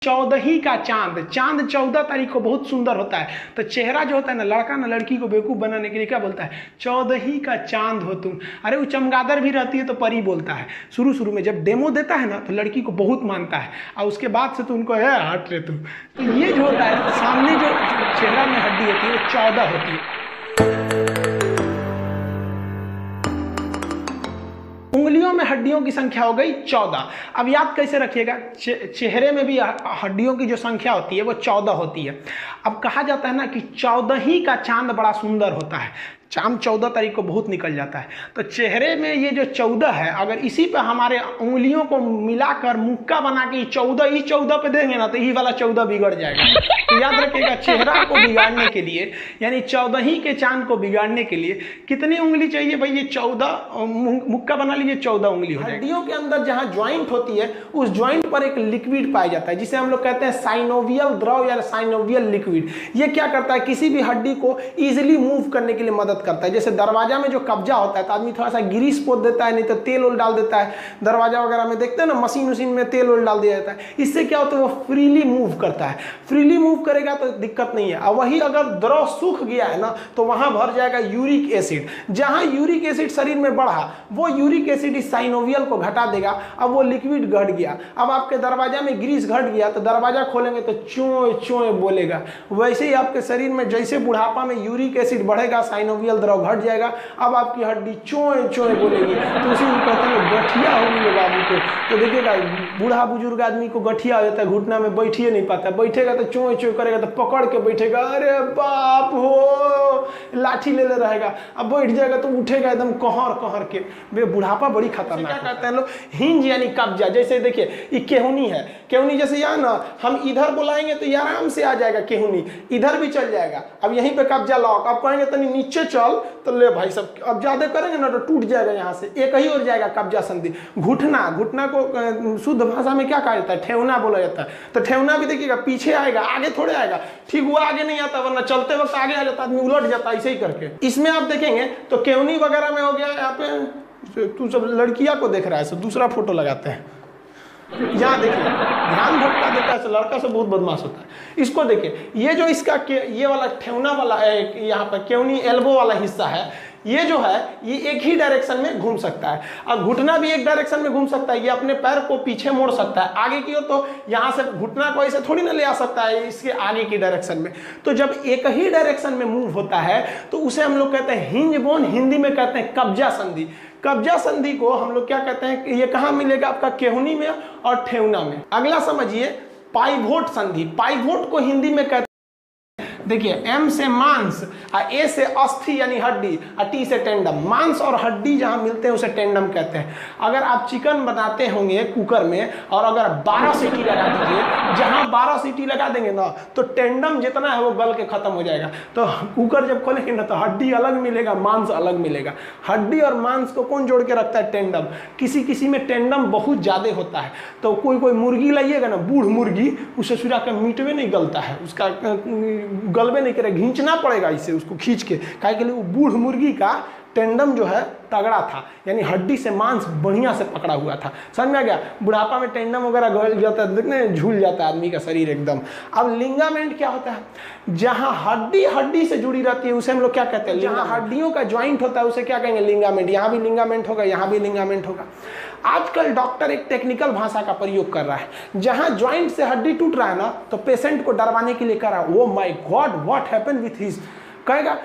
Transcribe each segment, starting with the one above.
14 का चांद, चांद 14 तारीख को बहुत सुंदर होता है। तो चेहरा जो होता है ना, लड़का ना लड़की को बेवकूफ़ बनाने के लिए क्या बोलता है, 14 का चांद हो तुम। अरे वो चमगादड़ भी रहती है तो परी बोलता है। शुरू शुरू में जब डेमो देता है ना तो लड़की को बहुत मानता है, और उसके बाद से तो उनको है हट रे तुम। तो ये जो होता है सामने जो चेहरा में हड्डी होती है वो 14 होती है। उंगलियों में हड्डियों की संख्या हो गई 14। अब याद कैसे रखिएगा, चेहरे में भी हड्डियों की जो संख्या होती है वो 14 होती है। अब कहा जाता है ना कि 14 का चांद बड़ा सुंदर होता है, चांद 14 तारीख को बहुत निकल जाता है। तो चेहरे में ये जो 14 है, अगर इसी पे हमारे उंगलियों को मिलाकर मुक्का बना के 14 पे देंगे ना तो यही वाला 14 बिगड़ जाएगा। तो याद रखिएगा, चेहरा को बिगाड़ने के लिए यानी 14 के चांद को बिगाड़ने के लिए कितनी उंगली चाहिए भाई, ये 14 मुक्का बना लीजिए, 14 उंगली हो जाएगी। हड्डियों के अंदर जहाँ ज्वाइंट होती है उस ज्वाइंट पर एक लिक्विड पाया जाता है जिसे हम लोग कहते हैं साइनोवियल द्रव या साइनोवियल लिक्विड। ये क्या करता है, किसी भी हड्डी को ईजिली मूव करने के लिए मदद करता है। जैसे दरवाजा में जो कब्जा होता है तो आदमी थोड़ा सा ग्रीस पोत देता है, नहीं तो तेल उल डाल देता है। दरवाजा वगैरह में देखते हैं ना, मशीन में तेल उल डाल दिया जाता है। इससे क्या होता है, वो फ्रीली मूव करता है। फ्रीली मूव करेगा तो दिक्कत नहीं है। और वही अगर द्रव सूख गया है ना तो वहां भर जाएगा यूरिक एसिड। जहां यूरिक एसिड शरीर में बढ़ा वो यूरिक एसिड इस साइनोवियल को घटा देगा। अब वो लिक्विड घट गया, अब आपके दरवाजा में ग्रीस घट गया तो दरवाजा खोलेंगे तो चोए चोए बोलेगा। वैसे ही आपके शरीर में जैसे बुढ़ापा में यूरिक एसिड बढ़ेगा, साइनोवियल द्रव घट जाएगा, अब आपकी हड्डी चोए चोए बोलेगी। तो उसी को कहते हैं गठिया होगी लोग आदमी को। तो देखिएगा, बूढ़ा बुजुर्ग आदमी को गठिया हो जाता है, घुटना में बैठिए नहीं पाता, बैठेगा तो चोए चोए करेगा, तो पकड़ के बैठेगा, अरे बाप हो, लाठी ले रहेगा। अब बैठ जाएगा तो उठेगा एकदम कहर कहर के। वे बुढ़ापा बड़ी खतरनाक। क्या करते हैं लोग, हिंज यानी कब्जा। जैसे देखिए ये केहुनी है, केहुनी जैसे यहाँ ना हम इधर बुलाएंगे तो ये आराम से आ जाएगा, केहुनी इधर भी चल जाएगा। अब यहीं पे कब्जा लॉक, अब कहेंगे तनी नीचे चल तो ले भाई सब, अब ज्यादा करेंगे ना तो टूट जाएगा, यहाँ से एक ही और जाएगा कब्जा संधि। घुटना, घुटना को शुद्ध भाषा में क्या कहा जाता है, ठेवना बोला जाता है। तो ठेवना भी देखिएगा पीछे आएगा, आगे थोड़े आएगा। ठीक हुआ आगे नहीं आता, वरना चलते वक्त आगे आ जाता, आदमी उलट जाता ऐसे ही करके। इसमें आप देखेंगे तो केवनी वगैरह में हो गया। यहाँ पे तू सब लड़कियां को देख रहा है, सब दूसरा फोटो लगाते हैं। यहाँ देखिए ध्यान भटका देता है, लड़का से बहुत बदमाश होता है। इसको देखिए, ये जो इसका ये वाला ठेवना वाला है, यहाँ पर केवनी एल्बो वाला हिस्सा है, ये जो है ये एक ही डायरेक्शन में घूम सकता है। और घुटना भी एक डायरेक्शन में घूम सकता है, ये अपने पैर को पीछे मोड़ सकता है आगे की ओर। तो यहाँ से घुटना को ऐसे थोड़ी ना ले आ सकता है इसके आगे की डायरेक्शन में। तो जब एक ही डायरेक्शन में मूव होता है तो उसे हम लोग कहते हैं हिंज बोन, हिंदी में कहते हैं कब्जा संधि। कब्जा संधि को हम लोग क्या कहते हैं, ये कहाँ मिलेगा, आपका केहुनी में और ठेवना में। अगला समझिए पाइवोट संधि। पाइवोट को हिंदी में कहते हैं, देखिए एम से मांस, ए से अस्थि यानी हड्डी, और टी से टेंडम। मांस और हड्डी जहां मिलते हैं उसे टेंडम कहते हैं। अगर आप चिकन बनाते होंगे कुकर में और अगर 12 सीटी लगा दीजिए, जहां 12 सीटी लगा देंगे ना तो टेंडम जितना है वो गल के खत्म हो जाएगा। तो कुकर जब खोलेंगे ना तो हड्डी अलग मिलेगा, मांस अलग मिलेगा। हड्डी और मांस को कौन जोड़ के रखता है, टेंडम। किसी किसी में टेंडम बहुत ज्यादा होता है। तो कोई मुर्गी लाइएगा ना, बूढ़ मुर्गी, उसे सुरा के मीटवे नहीं गलता है, उसका गलबे नहीं करेगा, घींचना पड़ेगा इसे, उसको खींच के। काहे के लिए, वो बूढ़ मुर्गी का टेंडम जो है तगड़ा था, यानी हड्डी से मांस बढ़िया से पकड़ा हुआ था। समझ में आ गया। बुढ़ापा में टेंडम वगैरह गल जाता है, देखने झूल जाता है आदमी का शरीर एकदम। अब लिंगामेंट क्या होता है, जहां हड्डी हड्डी से जुड़ी रहती है उसे हम लोग क्या कहते हैं, जहां हड्डियों का ज्वाइंट होता है उसे क्या कहेंगे, लिंगामेंट। यहाँ भी लिंगामेंट होगा, यहाँ भी लिंगामेंट होगा। आजकल डॉक्टर एक टेक्निकल भाषा का प्रयोग कर रहा है, जहां ज्वाइंट से हड्डी टूट रहा है ना तो पेशेंट को डरवाने के लिए कर रहा है, oh my God what happened with his. कहेगा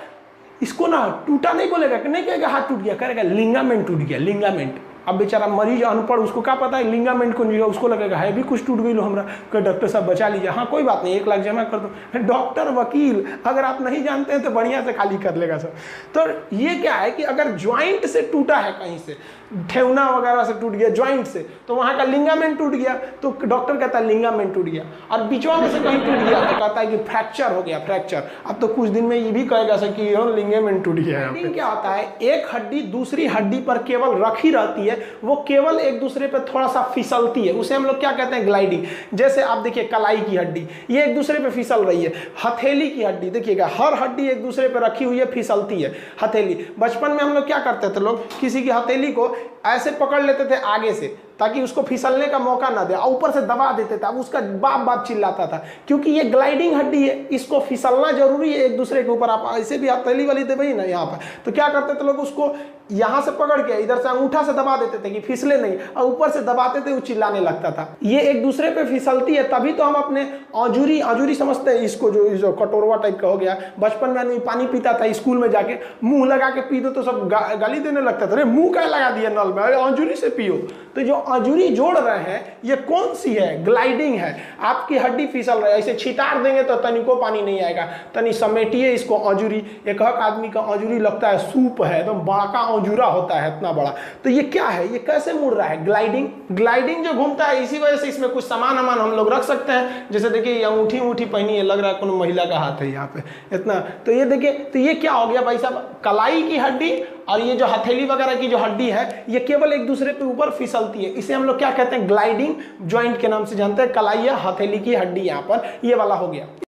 इसको ना टूटा नहीं बोलेगा, नहीं कहेगा हाथ टूट गया, कहेगा लिंगामेंट टूट गया, लिंगामेंट। अब बेचारा मरीज अनपढ़, उसको क्या पता है लिंगामेंट को नहीं, उसको लगेगा है भी कुछ टूट गई लो हमरा, कि डॉक्टर साहब बचा लीजिए। हाँ कोई बात नहीं, 1 लाख जमा कर दो। डॉक्टर वकील अगर आप नहीं जानते हैं तो बढ़िया से खाली कर लेगा सर। तो ये क्या है कि अगर ज्वाइंट से टूटा है, कहीं से ठेवना वगैरह से टूट गया ज्वाइंट से, तो वहाँ का लिंगामेंट टूट गया तो डॉक्टर कहता है लिंगामेंट टूट गया। और बीचवा में से कहीं टूट गया तो कहता है कि फ्रैक्चर हो गया, फ्रैक्चर। अब तो कुछ दिन में ये भी कहेगा सर कि लिंगामेंट टूट गया है। क्या होता है, एक हड्डी दूसरी हड्डी पर केवल रखी रहती है, वो केवल एक दूसरे पे थोड़ा सा फिसलती है, उसे हम लोग क्या कहते हैं, ग्लाइडिंग। जैसे आप देखिए कलाई की हड्डी, ये एक दूसरे पे फिसल रही है। हथेली की हड्डी देखिएगा, हर हड्डी एक दूसरे पे रखी हुई है, फिसलती है हथेली। बचपन में हम लोग क्या करते थे, लोग किसी की हथेली को ऐसे पकड़ लेते थे आगे से, ताकि उसको फिसलने का मौका ना दे, और ऊपर से दबा देते थे। अब उसका बाप बाप चिल्लाता था, क्योंकि ये ग्लाइडिंग हड्डी है, इसको फिसलना जरूरी है एक दूसरे के ऊपर। आप ऐसे भी हथेली वाली दे भाई ना यहाँ पर, तो क्या करते थे लोग, उसको यहाँ से पकड़ के इधर से अंगूठा से दबा देते थे कि फिसले नहीं, और ऊपर से दबाते थे, वो चिल्लाने लगता था। ये एक दूसरे पे फिसलती है, तभी तो हम अपने औजूरी समझते हैं इसको, जो कटोरवा टाइप का हो गया। बचपन में आदमी पानी पीता था, स्कूल में जाके मुंह लगा के पी दो तो सब गाली देने लगता था, अरे मुंह क्या लगा दिया नल में, अरे औजूरी से पियो। तो जो औजूरी जोड़ रहे हैं ये कौन सी है, ग्लाइडिंग है। आपकी हड्डी फिसल रही है, ऐसे छिटार देंगे तो तनिको पानी नहीं आएगा, तनी समेटिए इसको औजूरी। एक आदमी का औजूरी लगता है सूप है, एकदम बड़ा का औजूरा होता है इतना बड़ा। तो ये क्या है, ये कैसे मुड़ रहा है, ग्लाइडिंग जो घूमता है। इसी वजह से इसमें कुछ सामान हम लोग रख सकते हैं, जैसे देखिए ये अंगूठी पहनी है, लग रहा है कोनो महिला का हाथ है यहाँ पे इतना। तो ये देखिए, तो ये क्या हो गया भाई साहब, कलाई की हड्डी और ये जो हथेली वगैरह की जो हड्डी है, ये केवल एक दूसरे के ऊपर फिसलती है। इसे हम लोग क्या कहते हैं, ग्लाइडिंग ज्वाइंट के नाम से जानते हैं। कलाई या हथेली की हड्डी यहाँ पर ये वाला हो गया।